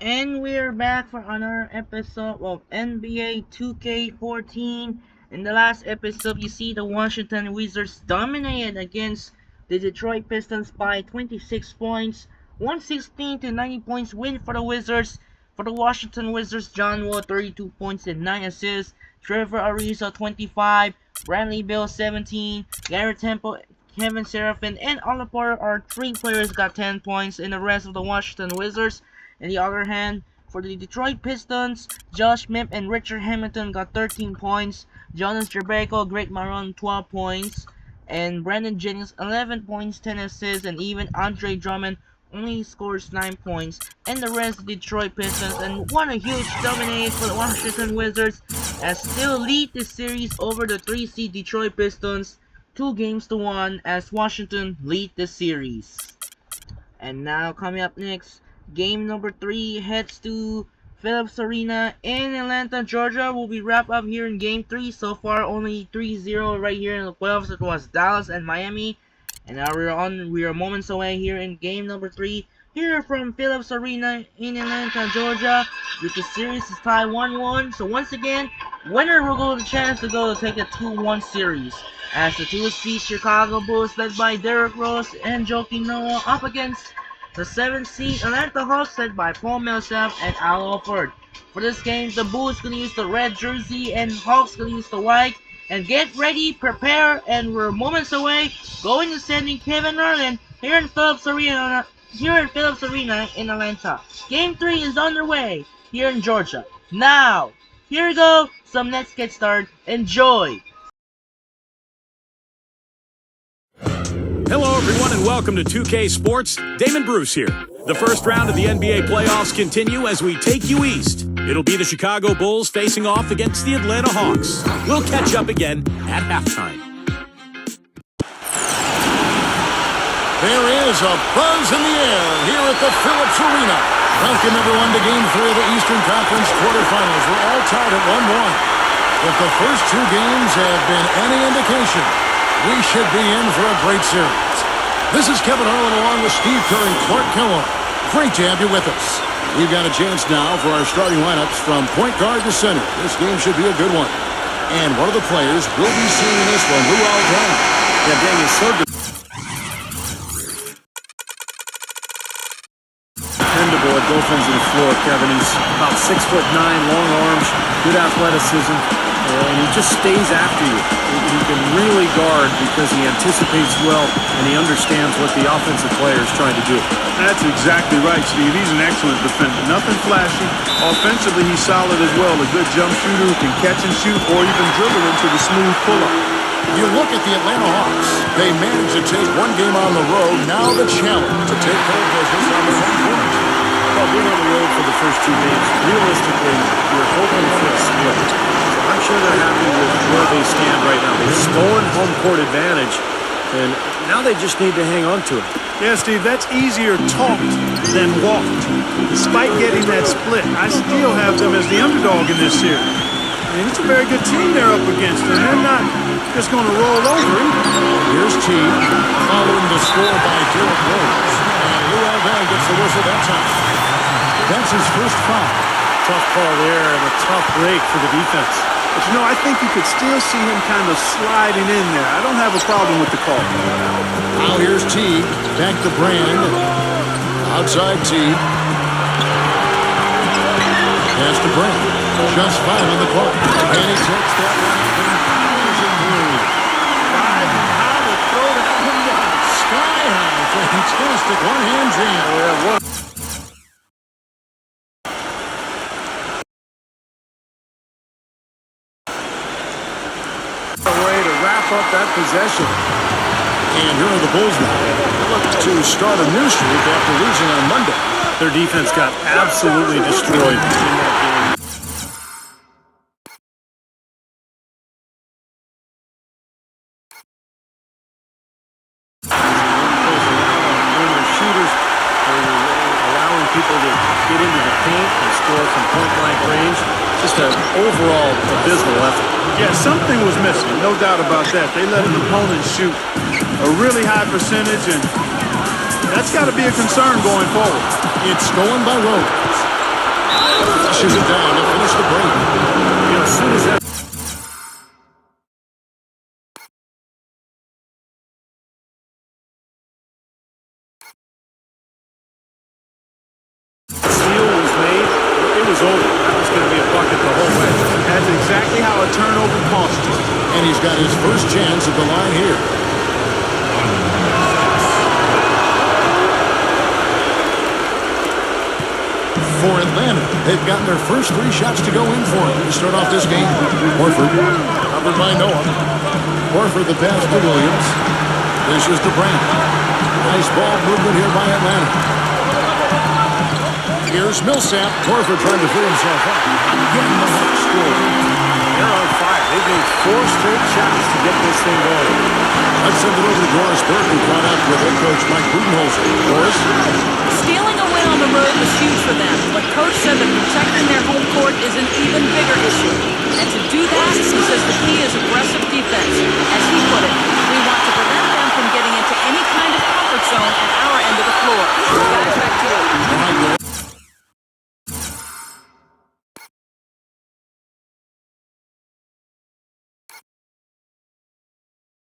And we're back for another episode of NBA 2K14. In the last episode, you see the Washington Wizards dominated against the Detroit Pistons by 26 points. 116 to 90 points win for the Wizards. For the Washington Wizards, John Wall 32 points and 9 assists. Trevor Ariza 25. Bradley Beal 17. Garrett Temple, Kevin Seraphin, and Olapor are three players got 10 points. And the rest of the Washington Wizards, on the other hand, for the Detroit Pistons, Josh Mipp and Richard Hamilton got 13 points. Jonas Jerebko, Greg Maron 12 points. And Brandon Jennings 11 points, 10 assists. And even Andre Drummond only scores 9 points. And the rest of the Detroit Pistons. And what a huge domination for the Washington Wizards, as still lead the series over the 3-seed Detroit Pistons 2-1 as Washington lead the series. And now coming up next, game number 3 heads to Phillips Arena in Atlanta, Georgia. Will be wrapped up here in game 3. So far, only 3-0 right here in the playoffs. It was Dallas and Miami. And now we are moments away here in game number 3. Here from Phillips Arena in Atlanta, Georgia. With the series is tied 1-1. So once again, winner will go the chance to go to take a 2-1 series. As the 2-seed Chicago Bulls, led by Derrick Rose and Joakim Noah, up against the 7th seed Atlanta Hawks, led by Paul Millsap and Al Horford. For this game, the Bulls gonna use the red jersey and Hawks gonna use the white. And get ready, prepare, and we're moments away going to sending Kevin Harlan here in Phillips Arena in Atlanta. Game 3 is underway here in Georgia. Now, here we go. Let's get started. Enjoy. Hello, everyone, and welcome to 2K Sports. Damon Bruce here. The first round of the NBA playoffs continue as we take you east. It'll be the Chicago Bulls facing off against the Atlanta Hawks. We'll catch up again at halftime. There is a buzz in the air here at the Phillips Arena. Welcome, everyone, to Game 3 of the Eastern Conference quarterfinals. We're all tied at 1-1. If the first two games have been any indication, we should be in for a great series. This is Kevin Harlan along with Steve Kerr and Clark Kellogg. Great to have you with us. We've got a chance now for our starting lineups from point guard to center. This game should be a good one. And one of the players will be seeing this one, Lou Aldana. Yeah, Danny is so dependable at both ends of the floor, Kevin. He's about 6'9", long arms, good athleticism. And he just stays after you. He can really guard because he anticipates well and he understands what the offensive player is trying to do. That's exactly right, Steve. He's an excellent defender. Nothing flashy. Offensively, he's solid as well. A good jump shooter who can catch and shoot or even dribble into the smooth pull-up. You look at the Atlanta Hawks. They managed to take one game on the road. Now the challenge to take home business on the front court. Well, being on the road for the first two games, realistically, you're hoping for a split. I'm sure they're happy with where they stand right now. They've stolen home court advantage, and now they just need to hang on to it. Yeah, Steve, that's easier talked than walked. Despite getting that split, I still have them as the underdog in this series. I mean, it's a very good team they're up against, and they're not just going to roll over either. Here's T, following the score by Derrick Rose. And Lou Aldana gets the whistle that time. That's his first foul. Tough call there and a tough break for the defense. But, you know, I think you could still see him kind of sliding in there. I don't have a problem with the call. Now here's T. Back to Brand. Outside T. Pass to Brand. Just 5 on the clock. And he takes that one and how to throw that one down. Sky high. Fantastic one-hand jam. Yeah, what? Up that possession. And here are the Bulls now. Look to start a new streak after losing on Monday. Their defense got absolutely destroyed in that game. Shooters are allowing people to get into the paint and score from point-blank range. Just an overall abysmal effort. Yeah, something was missing, no doubt about that. They let an opponent shoot a really high percentage, and that's got to be a concern going forward. It's stolen by Rose. dishes it down to finish the break. You know, as soon as that steal was made, it was over. That was going to be a bucket the whole way. That's exactly how a turnover costs you. And he's got his first chance at the line here. For Atlanta, they've gotten their first 3 shots to go in for him to start off this game. Horford, covered by Noah. Horford, the pass to Williams. This is to Brand. Nice ball movement here by Atlanta. Here's Millsap. Horford trying to free himself up. Again, the Hawks score. they're on fire. They've made 4 straight shots to get this thing going. Let's send it over to Doris Burke, who caught up with head coach Mike Budenholzer. Doris? Stealing a win on the road was huge for them, but Coach said that protecting their home court is an even bigger issue. And to do that, he says the key is aggressive defense. As he put it, we want to prevent them from getting into any kind of comfort zone at our end of the floor. Guys, back to you. All right, Doris.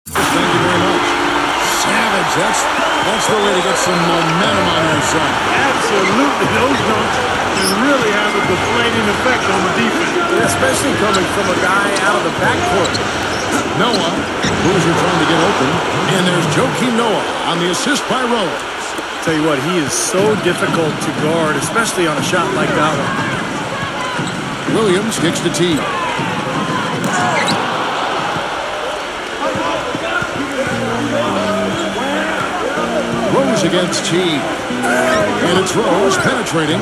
Thank you very much. Savage, that's the way to get some momentum on your side. Absolutely. Those dunks can really have a deflating effect on the defense. Especially coming from a guy out of the backcourt. Noah, Boozer trying to get open. And there's Joakim Noah on the assist by Rose. Tell you what, he is so difficult to guard, especially on a shot like that one. Williams kicks the tee. Rose against T. And it's Rose penetrating.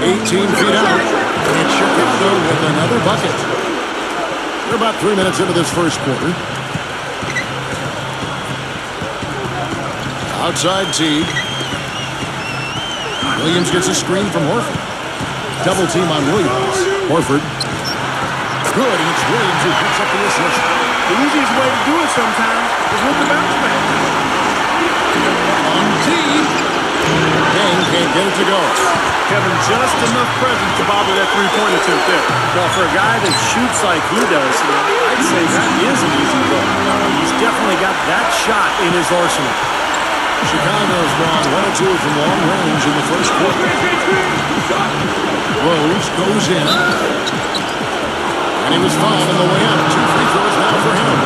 18 feet out. And Chicago with another bucket. We're about 3 minutes into this first quarter. Outside T. Williams gets a screen from Horford. Double team on Williams. Horford. Good, and it's Williams who picks up the assist. The easiest way to do it sometimes is with the bounce back. On T. King can't get it to go. Kevin, just enough presence to bother that three-point attempt there. Well, for a guy that shoots like he does, I'd say that is an easy look. He's definitely got that shot in his arsenal. Chicago's gone 1 or 2 from long range in the first quarter. Rose goes in. And he was fouled on the way up. 2 free throws now for him.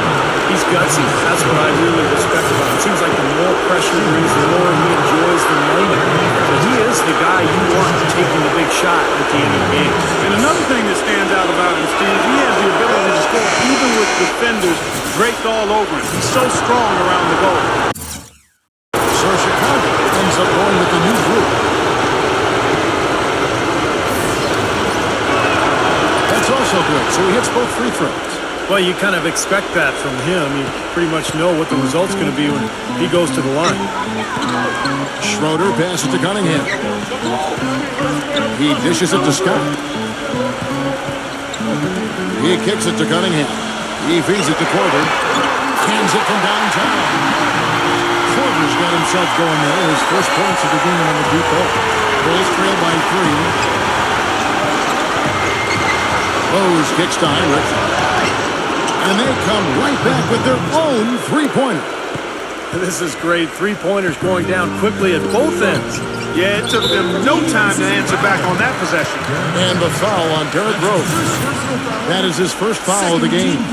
He's gutsy. That's what I really respect about him. It seems like the more pressure he brings, the more he enjoys the moment. So he is the guy you want taking the big shot at the end of the game. And another thing that stands out about him, Steve, he has the ability to score even with defenders draped all over him. He's so strong around the goal. So Chicago ends up going with the new group. That's also good. So he hits both free throws. Well, you kind of expect that from him. You pretty much know what the result's going to be when he goes to the line. Schroeder passes to Cunningham. He dishes it to Scott. He kicks it to Cunningham. He feeds it to Porter. Hands it from downtown. Porter's got himself going there. His first points of the game on the deep ball. Bulls trail by 3. Rose kicks to Heinrich. And they come right back with their own three-pointer. This is great. Three-pointers going down quickly at both ends. Yeah, it took them no time to answer back on that possession. And the foul on Derrick Rose. That is his first foul of the game.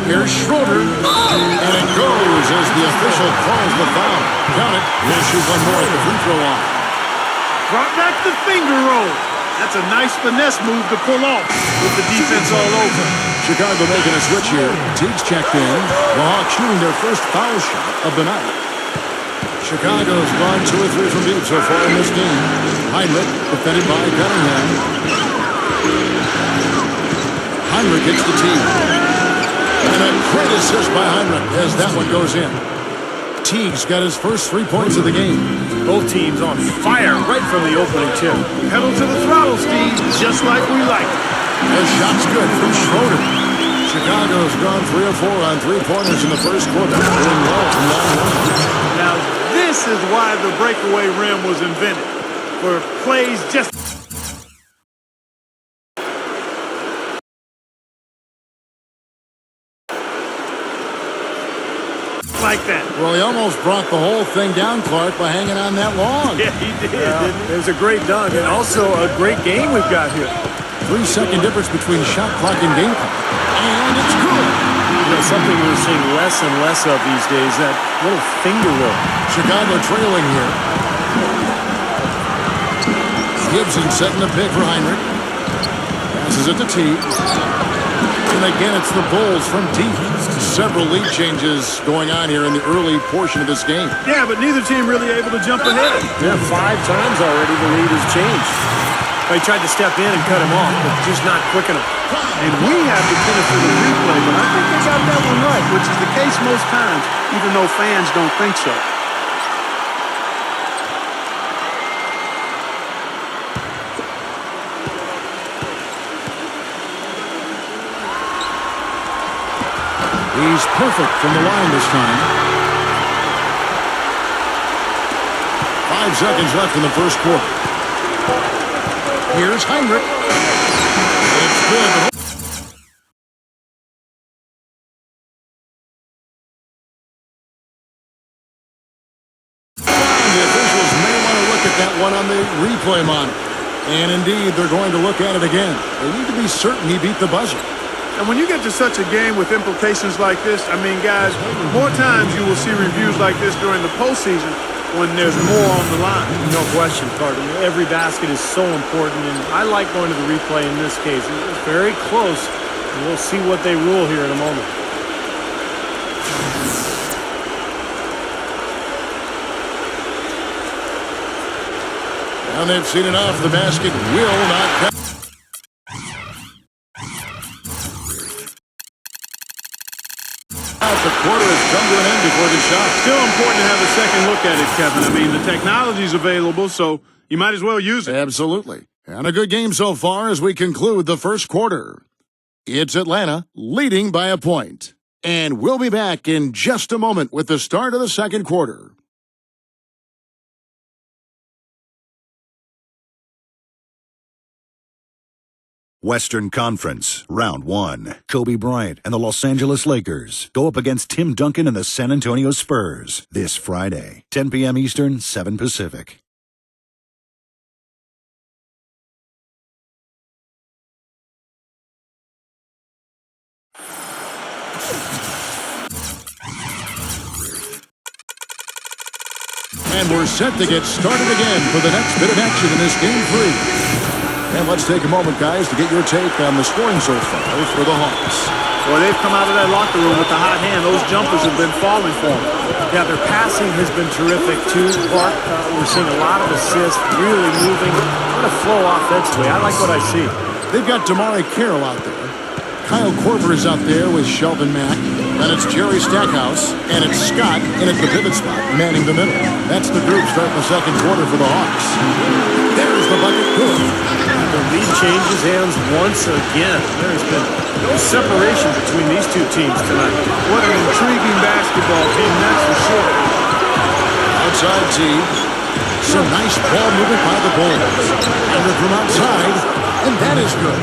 Here's Schroeder. And it goes as the official calls the foul. Count it. He'll shoot one more at the free throw line. Brought back the finger roll. That's a nice finesse move to pull off with the defense all over. Chicago making a switch here. Teague's checked in. The Hawks shooting their first foul shot of the night. Chicago's gone 2 or 3 from deep so far in this game. Heinrich defended by Cunningham. Heinrich hits the tee. And a great assist by Heinrich as that one goes in. Teague's got his first 3 points of the game. Both teams on fire right from the opening tip. Pedal to the throttle, Steve, just like we like. The shot's good from Schroeder. Chicago's gone 3 of 4 on three-pointers in the first quarter. Doing well from long range. Now, this is why the breakaway rim was invented. For plays just... like that. Well, he almost brought the whole thing down, Clark, by hanging on that long. Yeah, he did, didn't he? It was a great dunk and also a great game we've got here. 3-second difference between shot clock and game clock. And it's good. You know, something we're seeing less and less of these days, that little finger roll. Chicago trailing here. Gibson setting the pick for Heinrich. Passes it to T. And again, it's the Bulls from deep. Several lead changes going on here in the early portion of this game. Yeah, but neither team really able to jump ahead. Yeah, 5 times already the lead has changed. He tried to step in and cut him off, but just not quick enough. And we have the benefit of replay, but I think they got that one right, which is the case most times, even though fans don't think so. He's perfect from the line this time. 5 seconds left in the first quarter. Here's Heinrich. It's good. The officials may want to look at that one on the replay monitor. And indeed, they're going to look at it again. They need to be certain he beat the buzzer. And when you get to such a game with implications like this, I mean, guys, more times you will see reviews like this during the postseason when there's more on the line. No question, Carter. Every basket is so important, and I like going to the replay in this case. It's very close, and we'll see what they rule here in a moment. And they've seen enough. The basket will not count. The quarter has come to an end before the shot. Still important to have a second look at it, Kevin. I mean, the technology's available, so you might as well use it. Absolutely. And a good game so far as we conclude the first quarter. It's Atlanta leading by a point. And we'll be back in just a moment with the start of the second quarter. Western Conference, Round 1. Kobe Bryant and the Los Angeles Lakers go up against Tim Duncan and the San Antonio Spurs this Friday, 10 p.m. Eastern, 7 Pacific. And we're set to get started again for the next bit of action in this Game 3. And let's take a moment, guys, to get your take on the scoring so far for the Hawks. Well, they've come out of that locker room with the hot hand. Those jumpers have been falling for them. Yeah, their passing has been terrific, too. Clark, we're seeing a lot of assists, really moving. What a flow offensively. I like what I see. They've got Damari Carroll out there. Kyle Korver is out there with Shelvin Mack. Then it's Jerry Stackhouse, and it's Scott in at the pivot spot, manning the middle. That's the group starting the second quarter for the Hawks. There's the bucket. Good. The lead changes hands once again. There's been no separation between these two teams tonight. What an intriguing basketball team, that's for sure. Outside T. Some nice ball movement by the Bulls. Heinrich from outside, and that is good.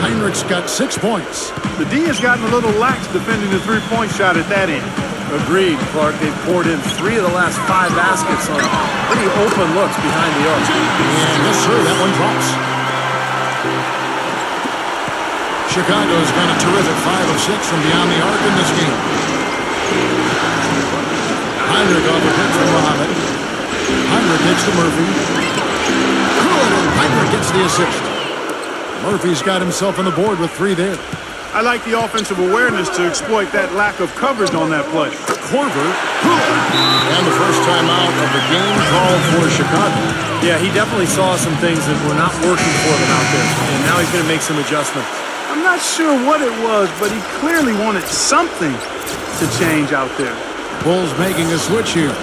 Heinrich's got 6 points. The D has gotten a little lax defending the three-point shot at that end. Agreed, Clark. They've poured in 3 of the last 5 baskets on pretty open looks behind the arc. And yes, sir, that one drops. Chicago's got a terrific 5 of 6 from beyond the arc in this game. Heinrich off the pitch from Muhammad. Heinrich hits to Murphy. Good, and Heinrich gets the assist. Murphy's got himself on the board with 3 there. I like the offensive awareness to exploit that lack of coverage on that play. Korver, and the first time out of the game called for Chicago. Yeah, he definitely saw some things that were not working for them out there, and now he's going to make some adjustments. I'm not sure what it was, but he clearly wanted something to change out there. Bulls making a switch here.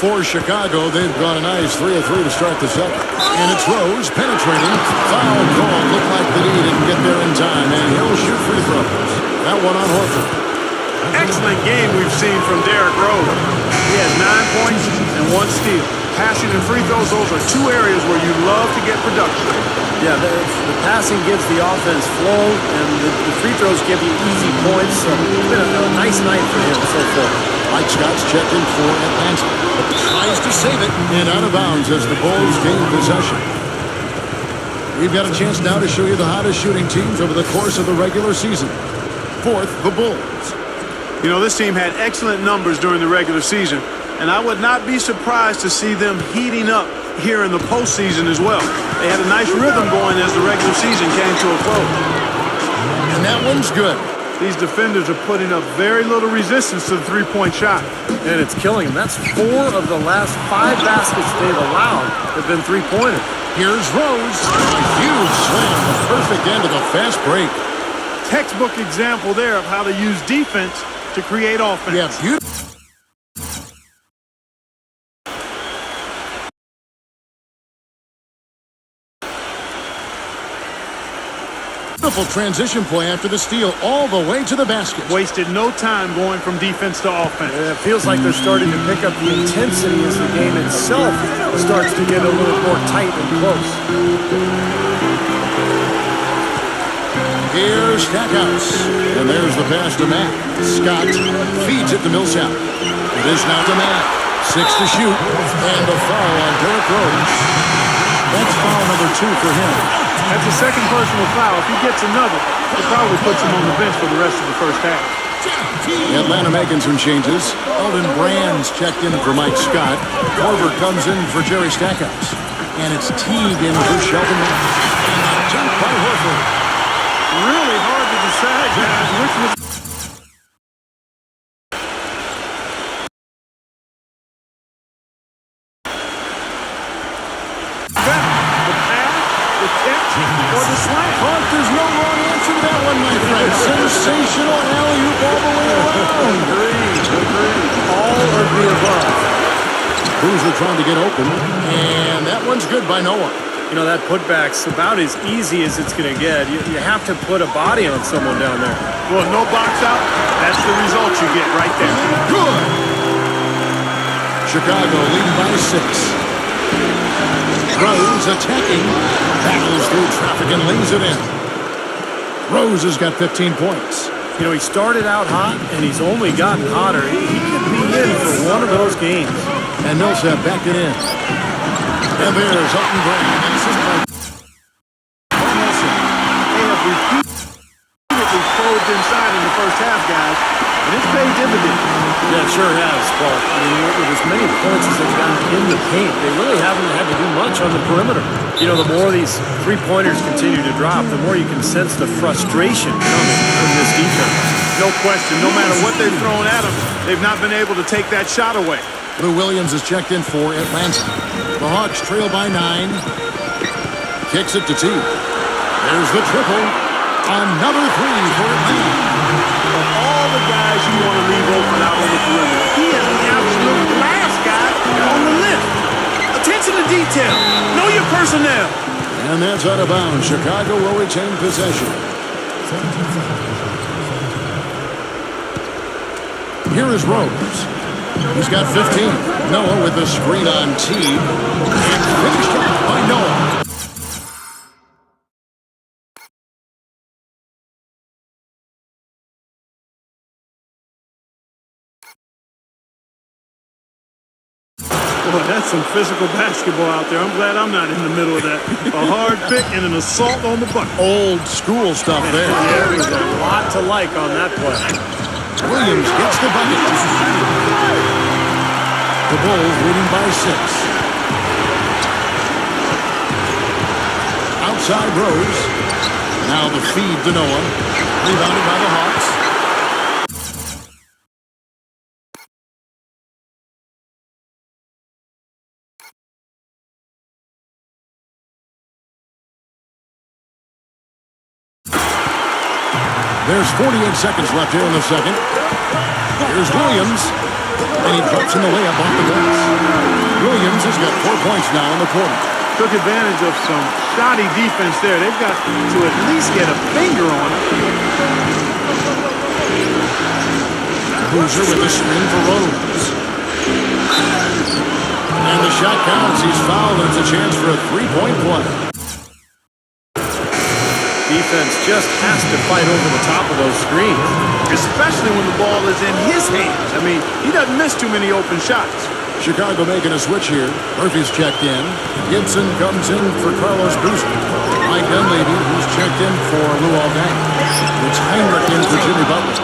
for Chicago. They've gone a nice 3 of 3 to start the second. And it's Rose penetrating. Foul call. Looked like that he didn't get there in time. And he'll shoot free throws. That one on Horford. Excellent game we've seen from Derrick Rose. He has 9 points and 1 steal. Passing and free throws, those are 2 areas where you love to get production. Yeah, the passing gives the offense flow, and the free throws give you easy points. So it's been a nice night for him so far. Mike Scott's checked in for Atlanta. Tries to save it, and out of bounds as the Bulls gain possession. We've got a chance now to show you the hottest shooting teams over the course of the regular season. Fourth, the Bulls. You know, this team had excellent numbers during the regular season, and I would not be surprised to see them heating up here in the postseason as well. They had a nice rhythm going as the regular season came to a close. And that one's good. These defenders are putting up very little resistance to the three-point shot. And it's killing them. That's 4 of the last 5 baskets they've allowed have been three-pointers. Here's Rose. A huge slam. The perfect end of the fast break. Textbook example there of how to use defense to create offense. Yeah, beautiful. Beautiful transition play after the steal all the way to the basket. Wasted no time going from defense to offense. Yeah, it feels like they're starting to pick up the intensity as the game itself starts to get a little more tight and close. Here's Stackhouse. And there's the pass to Matt. Scott feeds it to Millsap. It is now to Matt. 6 to shoot. And a foul on Derrick Rose. That's foul number 2 for him. That's a second personal foul. If he gets another, it probably puts him on the bench for the rest of the first half. Atlanta making some changes. Eldon Brand's checked in for Mike Scott. Corver comes in for Jerry Stackhouse. And it's Teague in for Shelton. And a jump by Horford. Really hard to decide, guys, which was... Or the slant. Clark, there's no wrong answer to that one, my friend. Sensational alley-oop all the way around. Agreed. All of the above. Boozer trying to get open, and that one's good by Noah. You know, that putback's about as easy as it's going to get. You have to put a body on someone down there. Well, no box out, that's the result you get right there. Good. Chicago leading by 6. Rose attacking, battles through traffic and lays it in. Rose has got 15 points. You know, he started out hot, and he's only gotten hotter. He could be in for one of those games. And Millsap backed it in. And there's Elton Brand. Assist by Nelson. They have repeatedly probed inside in the first half, guys, and it's paid dividends. Yeah, it sure has, Paul. I mean, with as many points as they've gotten in the paint, they really haven't had to do much on the perimeter. You know, the more these three-pointers continue to drop, the more you can sense the frustration coming from this defense. No question. No matter what they've thrown at them, they've not been able to take that shot away. Lou Williams is checked in for Atlanta. The Hawks trail by 9. Kicks it to T. There's the triple. Another 3 for Atlanta. Of all the guys you want to leave open out on the perimeter, he is the absolute last guy on the list. Attention to detail. Know your personnel. And that's out of bounds. Chicago will retain possession. Here is Rose. He's got 15. Noah with the screen on T. And finished off by Noah. Boy, that's some physical basketball out there. I'm glad I'm not in the middle of that. A hard pick and an assault on the bucket. Old school stuff there. Yeah, there's a lot to like on that play. Williams gets the bucket. The Bulls leading by 6. Outside Rose. Now the feed to Noah. Rebounded by the Hawks. There's 48 seconds left here in the second. Here's Williams. And he drops in the layup off the glass. Williams has got 4 points now in the quarter. Took advantage of some shoddy defense there. They've got to at least get a finger on it. Boozer with the screen for Rose. And the shot counts. He's fouled, and it's a chance for a three-point play. Defense just has to fight over the top of those screens. Especially when the ball is in his hands. I mean, he doesn't miss too many open shots. Chicago making a switch here. Murphy's checked in. Gibson comes in for Carlos Boozer. Mike Dunleavy, who's checked in for Lou Aldang. It's Heinrich in for Jimmy Butler.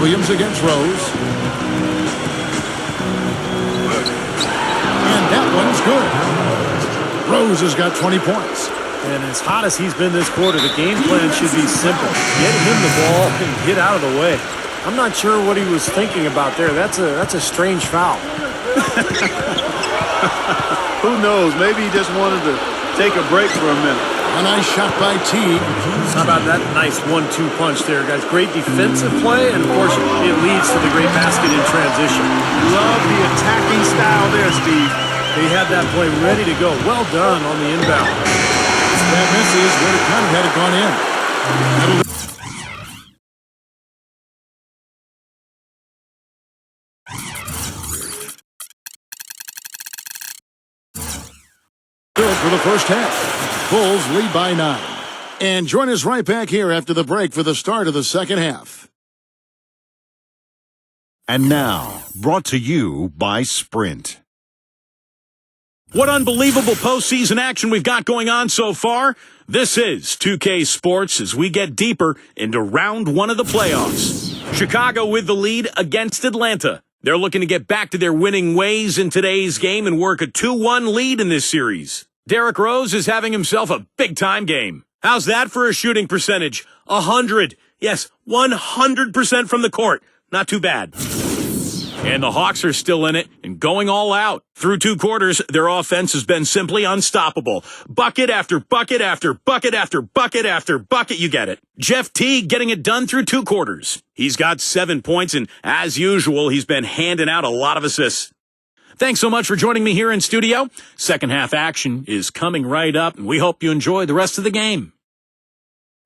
Williams against Rose. And that one's good. Rose has got 20 points. And as hot as he's been this quarter, the game plan should be simple. Get him the ball and get out of the way. I'm not sure what he was thinking about there. That's a strange foul. Who knows? Maybe he just wanted to take a break for a minute. A nice shot by Teague. How about that nice 1-2 punch there, guys? Great defensive play, and of course, it leads to the great basket in transition. Love the attacking style there, Steve. They had that play ready to go. Well done on the inbound. That misses. Would have kind of had it gone in. Good for the first half. Bulls lead by 9. And join us right back here after the break for the start of the second half. And now, brought to you by Sprint. What unbelievable postseason action we've got going on so far. This is 2K Sports as we get deeper into round 1 of the playoffs. Chicago with the lead against Atlanta. They're looking to get back to their winning ways in today's game and work a 2-1 lead in this series. Derrick Rose is having himself a big-time game. How's that for a shooting percentage? 100. Yes, 100% from the court. Not too bad. And the Hawks are still in it and going all out. Through 2 quarters, their offense has been simply unstoppable. Bucket after bucket after bucket after bucket after bucket, you get it. Jeff Teague getting it done through 2 quarters. He's got 7 points, and as usual, he's been handing out a lot of assists. Thanks so much for joining me here in studio. Second half action is coming right up, and we hope you enjoy the rest of the game.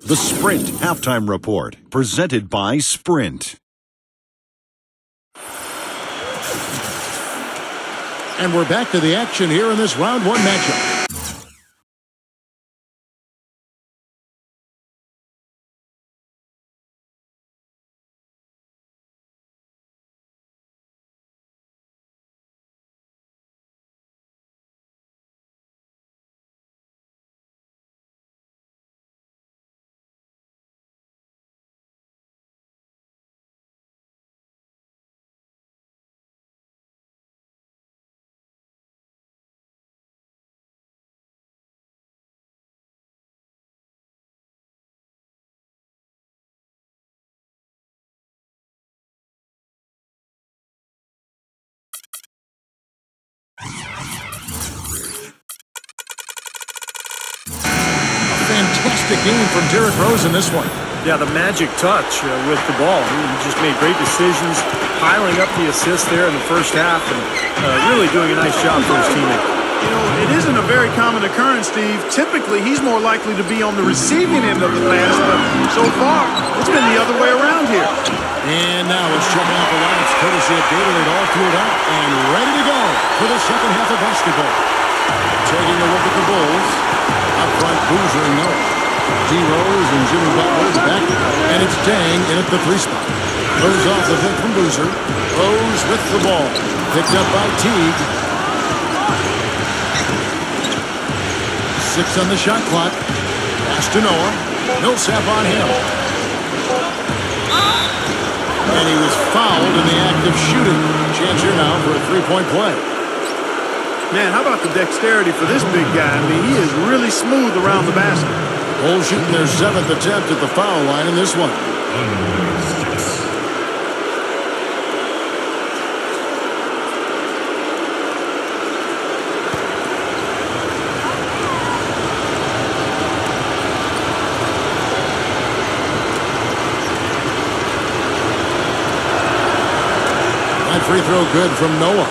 The Sprint Halftime Report, presented by Sprint. And we're back to the action here in this round 1 matchup. Fantastic game from Derrick Rose in this one. Yeah, the magic touch with the ball. He just made great decisions, piling up the assists there in the first half, and really doing a nice job for his teammate. You know, it isn't a very common occurrence, Steve. Typically, he's more likely to be on the receiving end of the pass, but so far, it's been the other way around here. And now it's jumping off the line. It's courtesy of Gatorade, all fueled up and ready to go for the second half of basketball. Taking a look at the Bulls. Up front, Boozer and Noah. D. Rose and Jimmy Butler back. And it's Dang in at the 3 spot. Goes off the hook from Boozer. Rose with the ball. Picked up by Teague. 6 on the shot clock. Pass to Noah. Millsap on him. And he was fouled in the act of shooting. Chance here now for a 3-point play. Man, how about the dexterity for this big guy? I mean, he is really smooth around the basket. Bulls shooting their 7th attempt at the foul line in this one. throw good from Noah.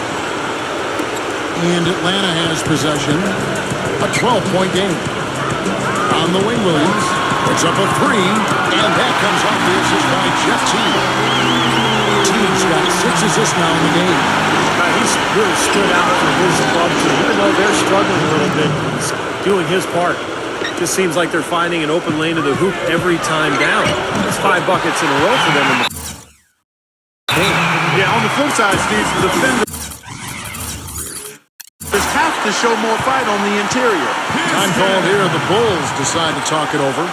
And Atlanta has possession. A 12-point game. On the wing, Williams. It's up a three. And that comes off the assist by Jeff Teague. Teague's got 6 assists now in the game. He's really stood out for his club team. Even though they're struggling a little bit, he's doing his part. Just seems like they're finding an open lane to the hoop every time down. It's 5 buckets in a row for them in the game. Yeah, on the flip side, Steve, the defenders have to show more fight on the interior. Time called here. The Bulls decide to talk it over.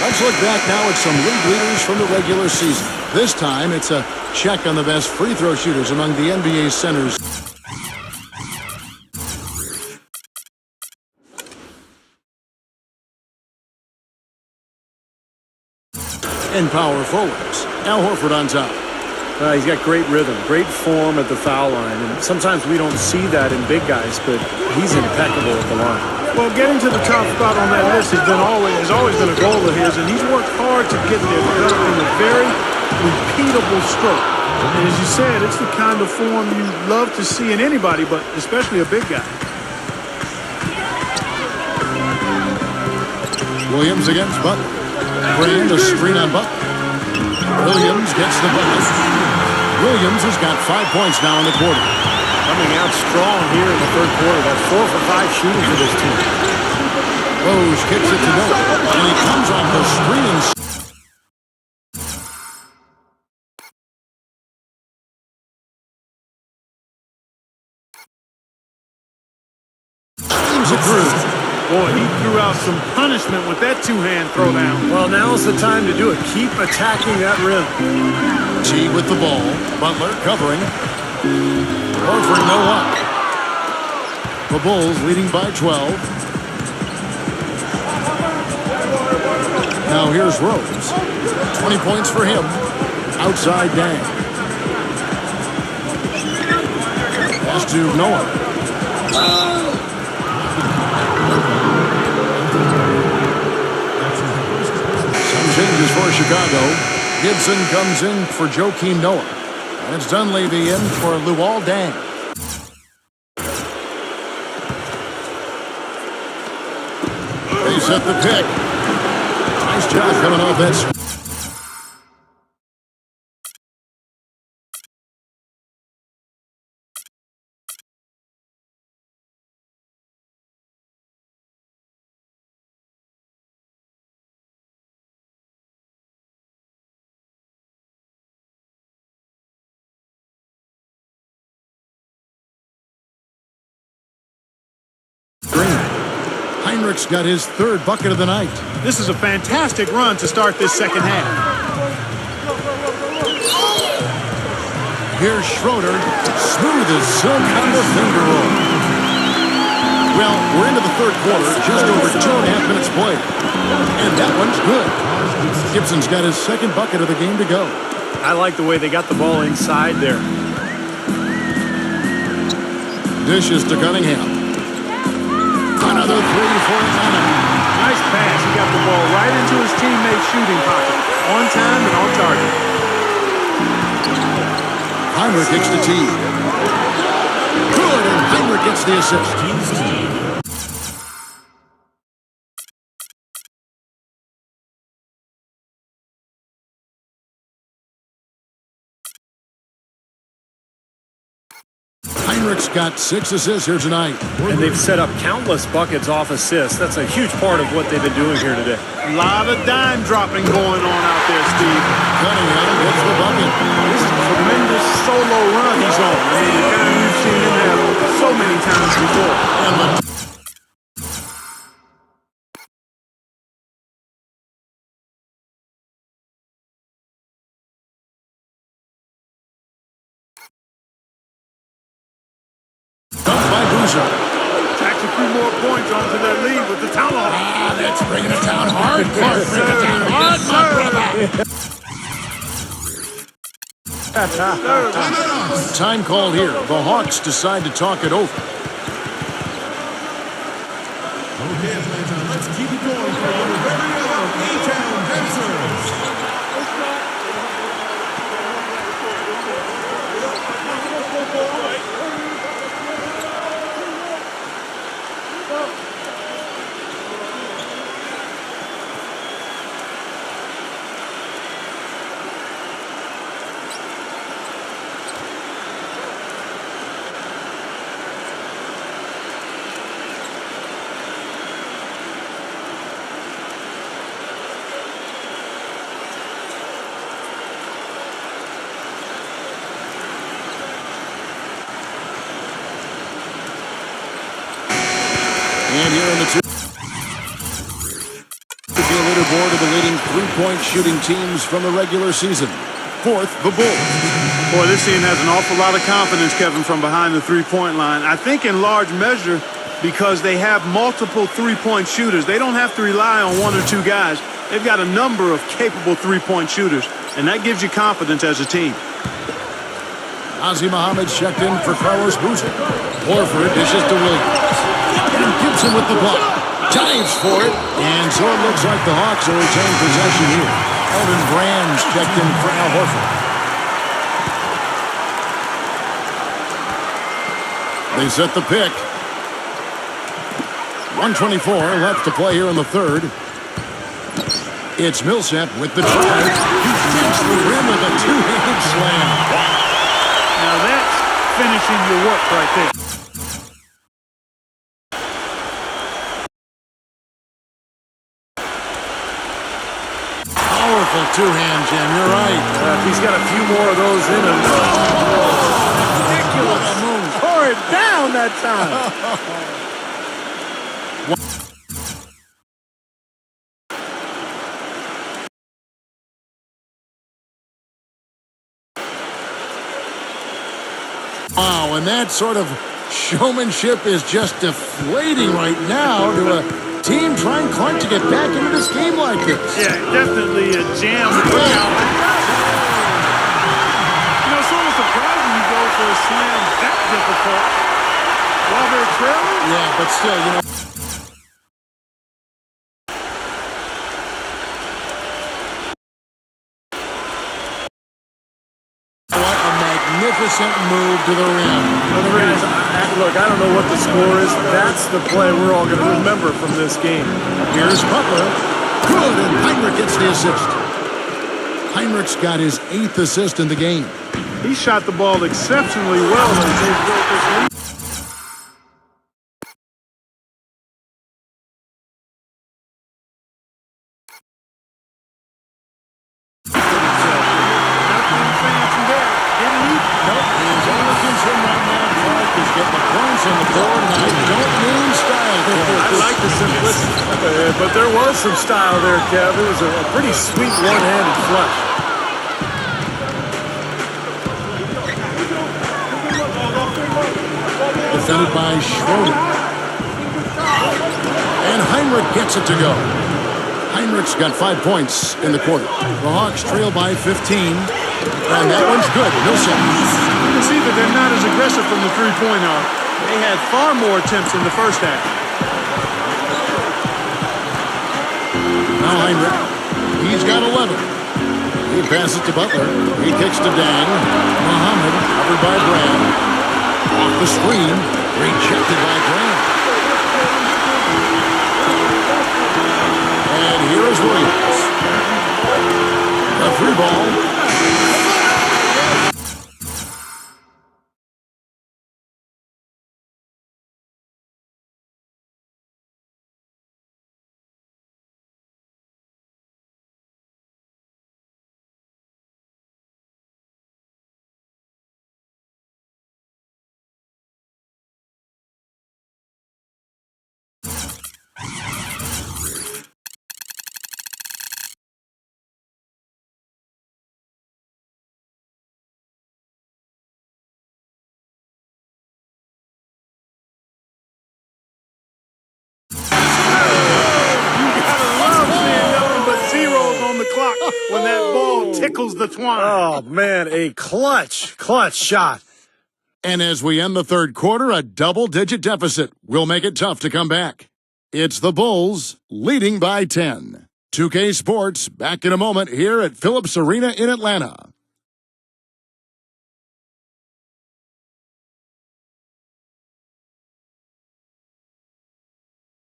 Let's look back now at some league leaders from the regular season. This time, it's a check on the best free throw shooters among the NBA centers. And power forwards. Al Horford on top. He's got great rhythm, great form at the foul line, and sometimes we don't see that in big guys, but he's impeccable at the line. Well, getting to the top spot on that list has always been a goal of his, and he's worked hard to get there, developing a very repeatable stroke. And as you said, it's the kind of form you love to see in anybody, but especially a big guy. Williams against Butler. Brand a screen on Butler. Williams gets the bucket. Williams has got 5 points now in the quarter. Coming out strong here in the third quarter. That's 4 for 5 shooting for this team. Rose kicks it to Noah, and he comes off the screen. Steams it through. Boy, he threw out some punishment with that two-hand throwdown. Well, now's the time to do it. Keep attacking that rim. Teague with the ball. Butler covering. Horford no up. The Bulls leading by 12. Now here's Rose. 20 points for him. Outside Dang. Pass to Noah. Some changes for Chicago. Gibson comes in for Joakim Noah. And it's Dunleavy in for Luol Deng. They set the pick. Nice job coming off that. Heinrich's got his 3rd bucket of the night. This is a fantastic run to start this second half. Here's Schroeder. Smooth as silk on the finger roll. Well, we're into the third quarter, just over 2.5 minutes played. And that one's good. Gibson's got his 2nd bucket of the game to go. I like the way they got the ball inside there. Dishes to Cunningham. Another 3 for Atlanta. Nice pass. He got the ball right into his teammate's shooting pocket. On time and on target. Heinrich kicks the tee. Good, and Heinrich gets the assist. Heinrich's got 6 assists here tonight. And they've set up countless buckets off assists. That's a huge part of what they've been doing here today. A lot of dime dropping going on out there, Steve. Cunningham gets the bucket. This is a tremendous solo run he's on. I mean, the kind we've seen him have so many times before. And the dunk by Boozer. Tacks a few more points onto that lead with the tomahawk. Ah, that's bringing it down hard. Clark, bring it down hard, my brother. Time called here. The Hawks decide to talk it over. Okay, Atlanta, let's keep it going for your very own A-Town Dancers. And here in the two. The leaderboard of the leading three-point shooting teams from the regular season. Fourth, the Bulls. Boy, this team has an awful lot of confidence, Kevin, from behind the three-point line. I think in large measure because they have multiple three-point shooters. They don't have to rely on one or two guys. They've got a number of capable three-point shooters, and that gives you confidence as a team. Ozzie Muhammad checked in for Carlos Boozer. Horford dishes to Williams. And Gibson with the block. Dives for it. And so it looks like the Hawks will retain possession here. Elton Brand's checked in for Al Horford. They set the pick. 1:24 left to play here in the third. It's Millsap with the drive. He digs the rim with a two-handed slam. Now that's finishing your work right there. Powerful two-hand jam, you're right. He's got a few more of those in him. Ridiculous. Tore it down that time. Wow, and that sort of showmanship is just deflating right now to a team trying Clark to get back into this game like this. Yeah, definitely a jam. You know, it's almost surprising you go for a slam that difficult while they're trailing. Yeah, but still, you know. What a magnificent move to the rim. Guys, look, I don't know what the score is. That's the play we're all going to remember from this game. Here's Butler. Good, and Heinrich gets the assist. Heinrich's got his 8th assist in the game. He shot the ball exceptionally well as they built this lead. But there was some style there, Kev. It was a pretty sweet one-handed flush. Defended by Schroeder. And Heinrich gets it to go. Heinrich's got 5 points in the quarter. The Hawks trail by 15. And that one's good. Millsap. You can see that they're not as aggressive from the three-point arc. They had far more attempts in the first half. Now Heinrich, he's got 11. He passes to Butler. He kicks to Dang. Muhammad, covered by Brand. Off the screen, rejected by Brand. And here is Williams. The free ball. when that ball tickles the twine. Oh, man, a clutch shot. And as we end the third quarter, a double-digit deficit will make it tough to come back. It's the Bulls leading by 10. 2K Sports back in a moment here at Phillips Arena in Atlanta.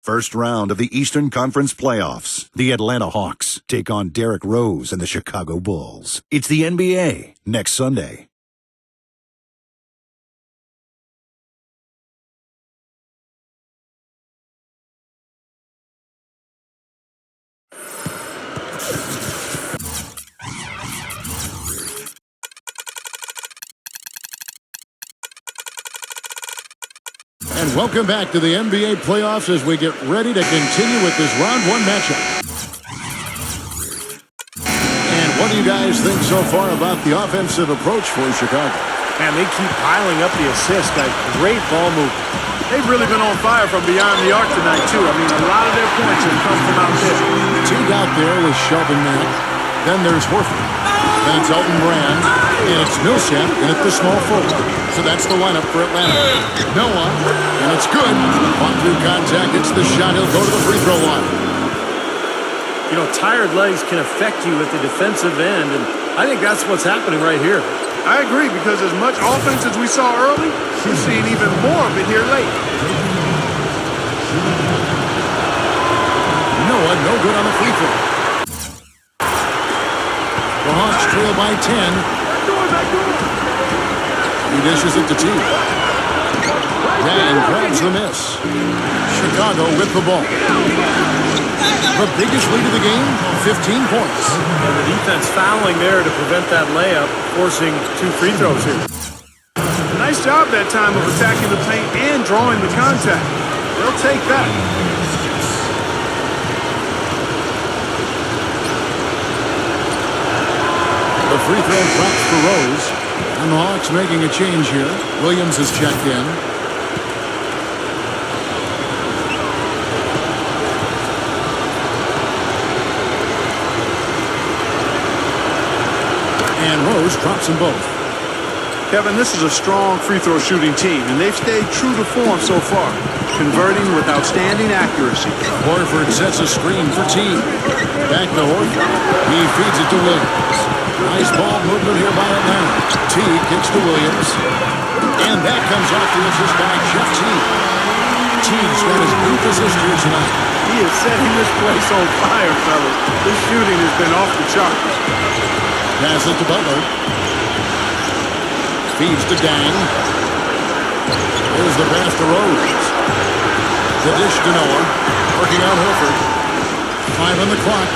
First round of the Eastern Conference Playoffs. The Atlanta Hawks take on Derrick Rose and the Chicago Bulls. It's the NBA next Sunday. And welcome back to the NBA playoffs as we get ready to continue with this round one matchup. And what do you guys think so far about the offensive approach for Chicago? Man, they keep piling up the assists. Got great ball movement. They've really been on fire from beyond the arc tonight, too. I mean, a lot of their points have come from out there. Teamed out there with Shelvin Mack. Then there's Horford. Then it's Elton Brand. And it's Millsap in at the small forward. So that's the lineup for Atlanta. Noah. And it's good. On through contact. It's the shot. He'll go to the free throw line. You know, tired legs can affect you at the defensive end, and I think that's what's happening right here. I agree, because as much offense as we saw early, we're seeing even more of it here late. Noah, no good on the free throw. The Hawks trail by 10. He dishes it to T. Dang grabs the miss. Chicago with the ball. The biggest lead of the game, 15 points. And the defense fouling there to prevent that layup, forcing 2 free throws here. Nice job that time of attacking the paint and drawing the contact. They'll take that. The free throw drops for Rose. And the Hawks making a change here. Williams has checked in. And Rose drops them both. Kevin, this is a strong free throw shooting team, and they've stayed true to form so far, converting with outstanding accuracy. Horford sets a screen for T. Back to Horford. He feeds it to Williams. Nice ball movement here by Atlanta. T kicks to Williams. And that comes off the assist by Jeff T. T's got his booth assist here tonight. He is setting this place on fire, fellas. This shooting has been off the charts. Pass it to Butler. Feeds to Dang. Here's the pass to Rose. The dish to Noah. Working out Horford. 5 on the clock.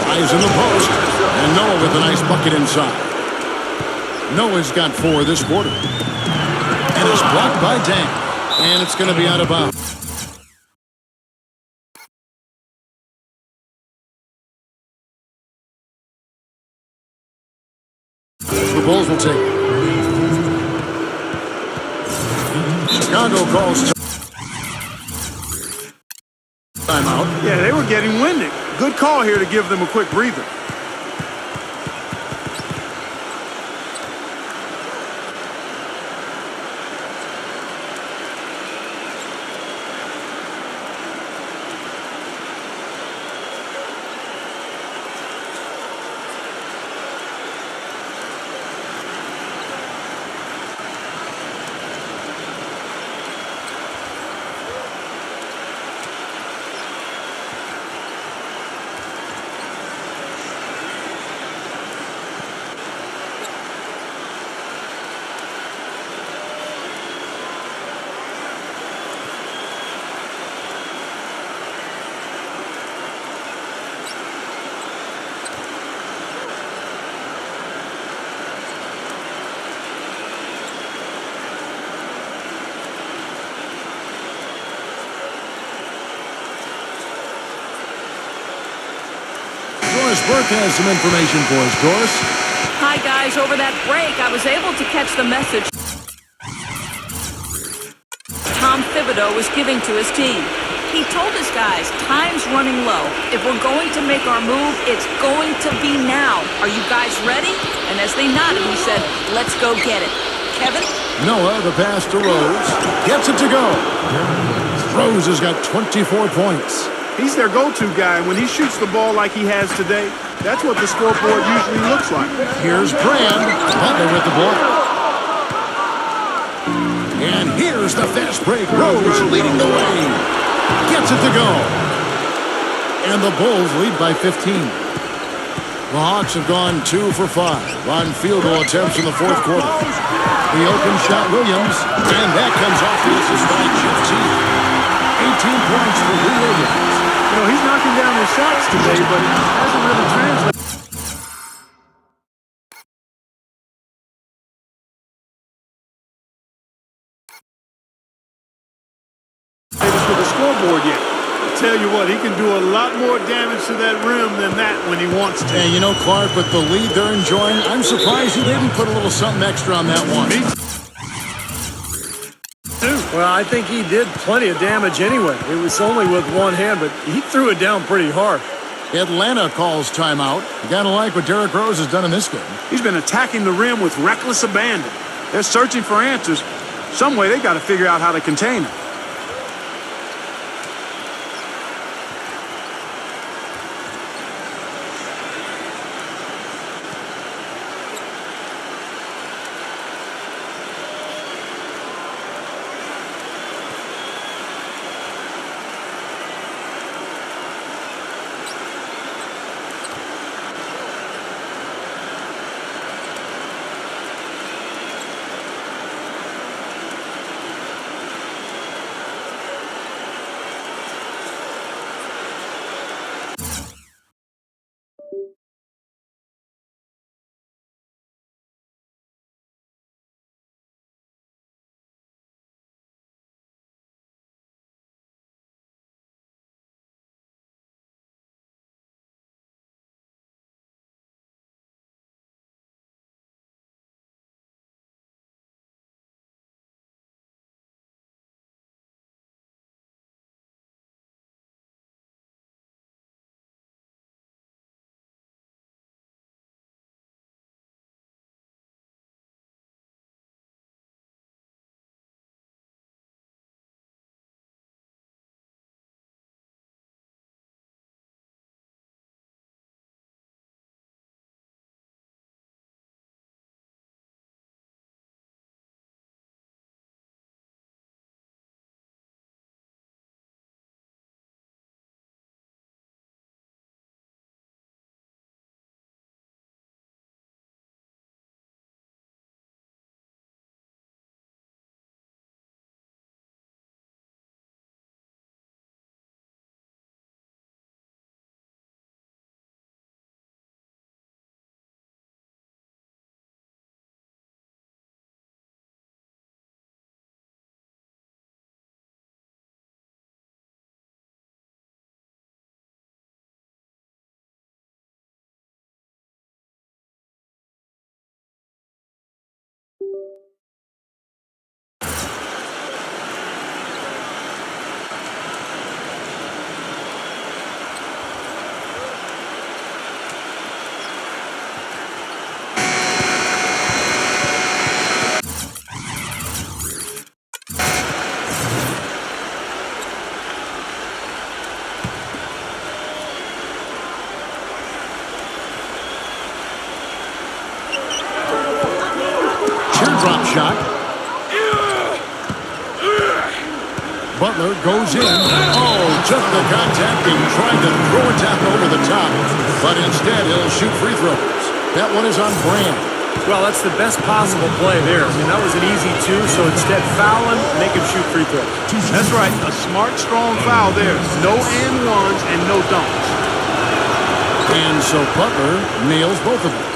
Tries in the post. And Noah with a nice bucket inside. Noah's got 4 this quarter. And it's blocked by Dang. And it's going to be out of bounds. The Bulls will take it. Chicago calls timeout. Yeah, they were getting winded. Good call here to give them a quick breather. Doris Burke has some information for us. Doris? Hi, guys. Over that break, I was able to catch the message Tom Thibodeau was giving to his team. He told his guys, time's running low. If we're going to make our move, it's going to be now. Are you guys ready? And as they nodded, he said, let's go get it. Kevin? Noah, the pass to Rose. Gets it to go. Rose has got 24 points. He's their go-to guy. When he shoots the ball like he has today, that's what the scoreboard usually looks like. Here's Brand. Butler with the block. And here's the fast break. Rose leading the way. Gets it to go. And the Bulls lead by 15. The Hawks have gone 2 for 5 on field goal attempts in the fourth quarter. The open shot, Williams, and that comes off the assist by Jeff Teague. 18 points for Lou Williams. You know, he's knocking down his shots today, but it hasn't really translated to the scoreboard yet. I tell you what, he can do a lot more damage to that rim than that when he wants to. And you know, Clark, with the lead they're enjoying, I'm surprised he didn't put a little something extra on that one. Well, I think he did plenty of damage anyway. It was only with one hand, but he threw it down pretty hard. Atlanta calls timeout. You gotta like what Derrick Rose has done in this game. He's been attacking the rim with reckless abandon. They're searching for answers. Some way they got to figure out how to contain him. Drop shot. Butler goes in. Oh, took the contact and tried to throw it down over the top. But instead, he'll shoot free throws. That one is on Brand. Well, that's the best possible play there. I mean, that was an easy two, so instead foul him, make him shoot free throws. That's right. A smart, strong foul there. No and ones and no dunks. And so Butler nails both of them.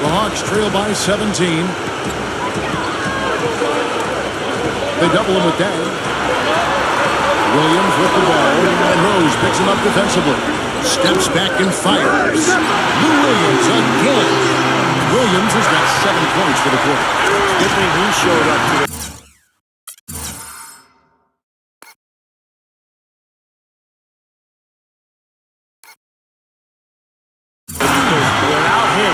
The Hawks trail by 17. They double him with that. Williams with the ball, and Rose picks him up defensively. Steps back and fires. Lou Williams again. Williams has got 7 points for the quarter. Good thing he showed up today.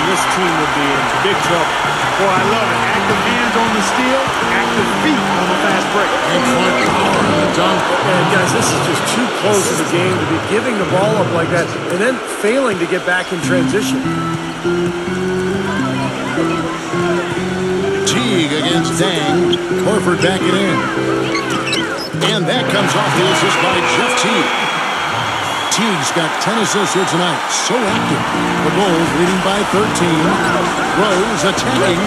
this team would be in big trouble. Boy, I love it. Active hands on the steal, active feet on the fast break. And front power on the dunk. And guys, this is just too close to the game to be giving the ball up like that and then failing to get back in transition. Teague against Dang. Horford backing in. And that comes off the assist by Jeff Teague. Teague's got 10 assists here tonight. So active. The Bulls leading by 13. Rose attacking.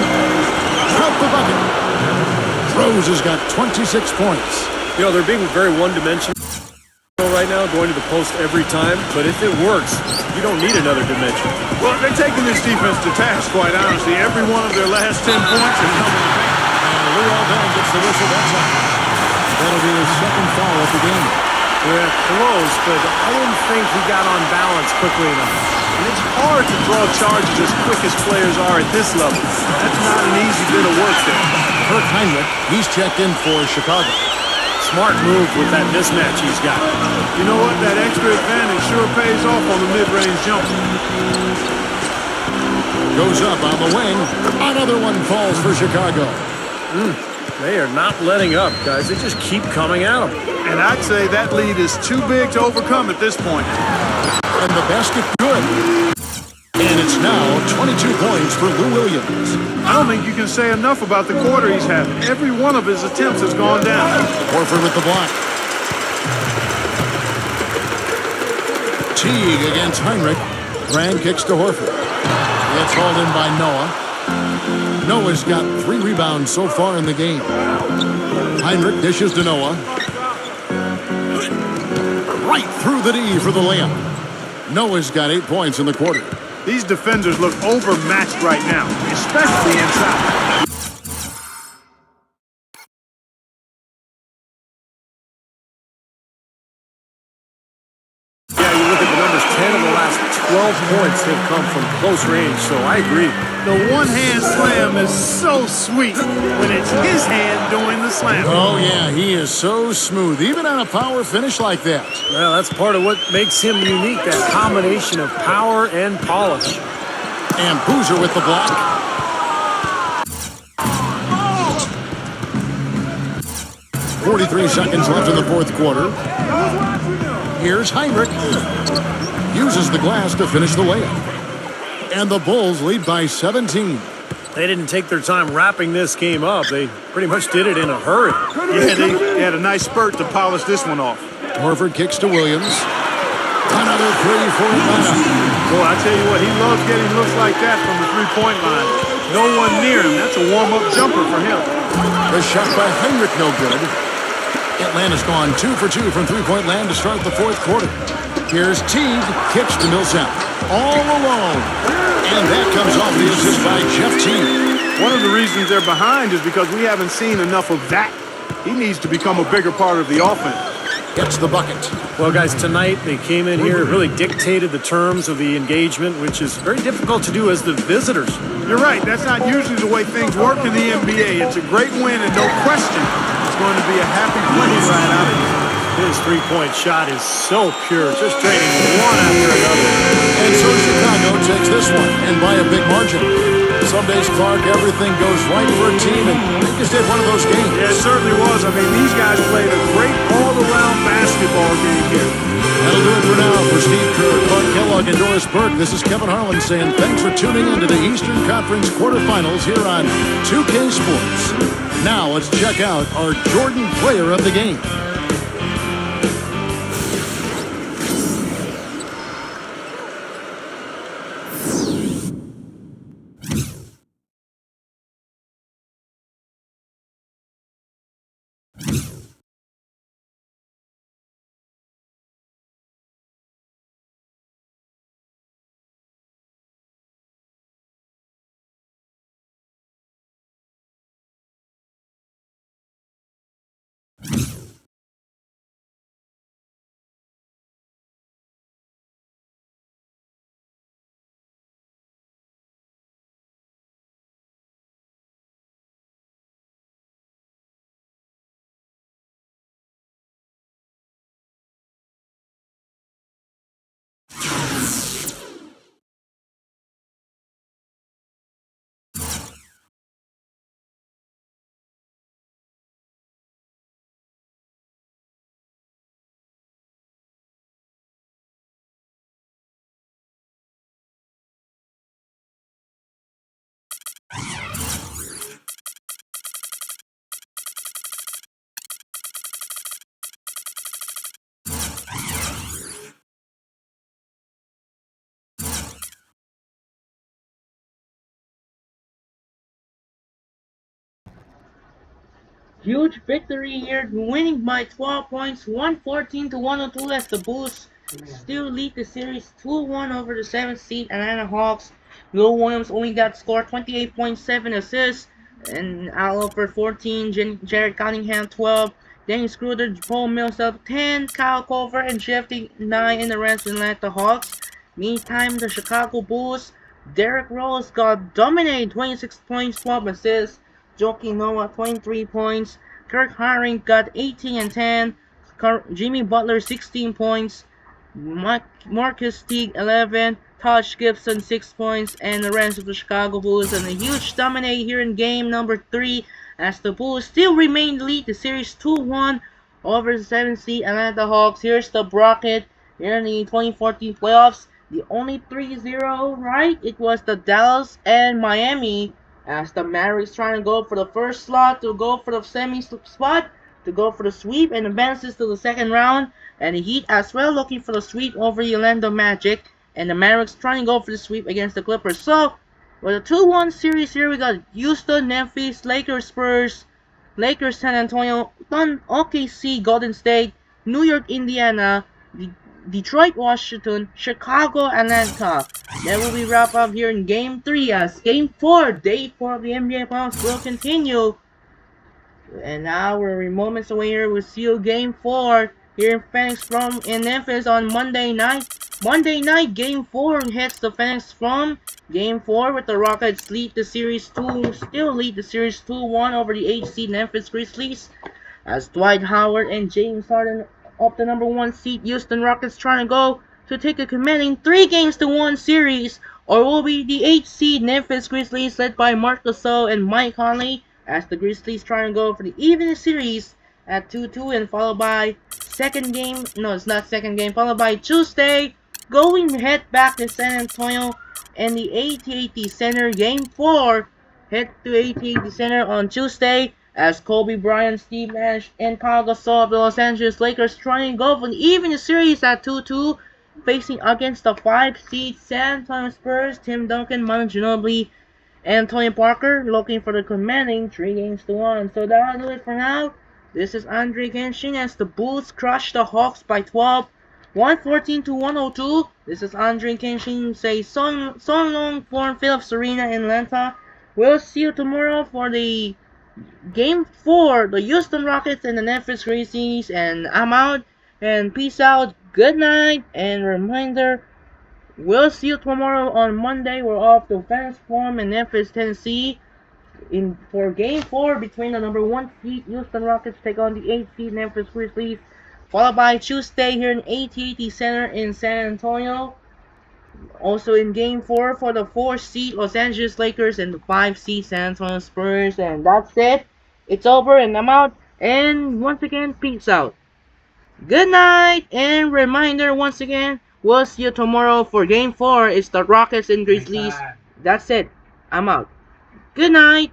Count the bucket. Rose has got 26 points. You know, they're being very one-dimensional right now, going to the post every time. But if it works, you don't need another dimension. Well, they're taking this defense to task, quite honestly. Every one of their last 10 points has come in the paint. And Lou Aldana gets the whistle that time. That'll be his second foul of the game. Yeah, close, but I didn't think he got on balance quickly enough. And it's hard to draw charges as quick as players are at this level. That's not an easy bit of work there. Kirk Heinrich, he's checked in for Chicago. Smart move with that mismatch he's got. You know what? That extra advantage sure pays off on the mid-range jumper. Goes up on the wing. Another one falls for Chicago. They are not letting up, guys. They just keep coming at them. And I'd say that lead is too big to overcome at this point. And the basket good. And it's now 22 points for Lou Williams. I don't think you can say enough about the quarter he's having. Every one of his attempts has gone down. Horford with the block. Teague against Heinrich. Brand kicks to Horford. It's hauled in by Noah. Noah's got 3 rebounds so far in the game. Heinrich dishes to Noah. Right through the D for the layup. Noah's got 8 points in the quarter. These defenders look overmatched right now, especially inside. Yeah, you look at the numbers, 10 of the last 12 points have come from close range, so I agree. The one-hand slam is so sweet when it's his hand doing the slam. Oh, yeah, he is so smooth, even on a power finish like that. Well, that's part of what makes him unique, that combination of power and polish. And Boozer with the block. .43 seconds left in the fourth quarter. Here's Heinrich. Uses the glass to finish the layup. And the Bulls lead by 17. They didn't take their time wrapping this game up. They pretty much did it in a hurry. Yeah, they had a nice spurt to polish this one off. Horford kicks to Williams. Another 3 for Atlanta. Well, I tell you what, he loves getting looks like that from the three-point line. No one near him. That's a warm-up jumper for him. The shot by Heinrich no good. Atlanta's gone 2 for 2 from three-point land to start the fourth quarter. Here's Teague, kicks to Millsap. All alone. And that comes off the assist by Jeff Teague. One of the reasons they're behind is because we haven't seen enough of that. He needs to become a bigger part of the offense. Gets the bucket. Well, guys, tonight they came in here, really dictated the terms of the engagement, which is very difficult to do as the visitors. You're right. That's not usually the way things work in the NBA. It's a great win, and no question, it's going to be a happy plane ride out of here. His three-point shot is so pure, just draining one after another. And so Chicago takes this one, and by a big margin. Some days, Clark, everything goes right for a team, and they just did one of those games. Yeah, it certainly was. I mean, these guys played a great all-around basketball game here. That'll do it for now. For Steve Kerr, Clark Kellogg, and Doris Burke, this is Kevin Harlan saying thanks for tuning in to the Eastern Conference quarterfinals here on 2K Sports. Now let's check out our Jordan player of the game. Huge victory here, winning by 12 points, 114 to 102 as the Bulls still lead the series 2-1 over the 7th seed Atlanta Hawks. Lou Williams only got scored 28.7 assists, and Al for 14, Jared Cunningham 12, Dennis Schroeder, Paul Millsap 10, Kyle Korver and Shefty 9 in the rest of Atlanta Hawks. Meantime, the Chicago Bulls, Derrick Rose got dominated, 26 points, 12 assists. Joakim Noah 23 points. Kirk Haring got 18 and 10. Jimmy Butler 16 points. Marcus Teague 11. Taj Gibson 6 points. And the rest of the Chicago Bulls. And a huge dominate here in game number 3 as the Bulls still remain lead the series 2-1 over the 7th seed Atlanta Hawks. Here's the bracket here in the 2014 playoffs. The only 3-0, right? It was the Dallas and Miami. As the Mavericks trying to go for the first slot, to go for the semi spot, to go for the sweep and advances to the second round. And the Heat as well looking for the sweep over the Orlando Magic. And the Mavericks trying to go for the sweep against the Clippers. So, with a 2-1 series here, we got Houston, Memphis, Lakers, Spurs, Lakers, San Antonio, OKC, Golden State, New York, Indiana, Detroit, Washington, Chicago, Atlanta. That will be wrapped up here in Game 3 as Game 4, Day 4 of the NBA Playoffs will continue. And now we're moments away here. We'll see you Game 4 here in Phoenix from in Memphis on Monday night. Monday night, Game 4 hits the Phoenix from Game 4 with the Rockets lead the series 2-1 over the 8th seed Memphis Grizzlies. As Dwight Howard and James Harden of the number 1 seed Houston Rockets trying to go to take a commanding 3-1 series, or will be the 8th seed Memphis Grizzlies led by Marc Gasol and Mike Conley as the Grizzlies trying to go for the even series at 2-2 and followed by followed by Tuesday going head back to San Antonio and the AT&T Center Game 4 head to AT&T Center on Tuesday as Kobe Bryant, Steve Nash, and Pau Gasol of the Los Angeles Lakers trying to go for an even series at 2-2, facing against the 5 seed San Antonio Spurs, Tim Duncan, Manu Ginobili, and Tony Parker looking for the commanding 3-1. So that'll do it for now. This is Andre Genshin as the Bulls crush the Hawks by 12, 114 to 102. This is Andre Genshin. Say so long for Phillips Arena in Atlanta. We'll see you tomorrow for the Game 4, the Houston Rockets and the Memphis Grizzlies, and I'm out, and peace out, good night, and reminder, we'll see you tomorrow on Monday. We're off to Phoenix Forum in Memphis, Tennessee, for Game 4 between the number 1 seed Houston Rockets take on the 8th seed Memphis Grizzlies, followed by Tuesday here in AT&T Center in San Antonio. Also in Game 4 for the 4th seed Los Angeles Lakers and the 5th seed San Antonio Spurs. And that's it. It's over and I'm out. And once again, peace out. Good night. And reminder once again, we'll see you tomorrow for Game 4. It's the Rockets and Grizzlies. That's it. I'm out. Good night.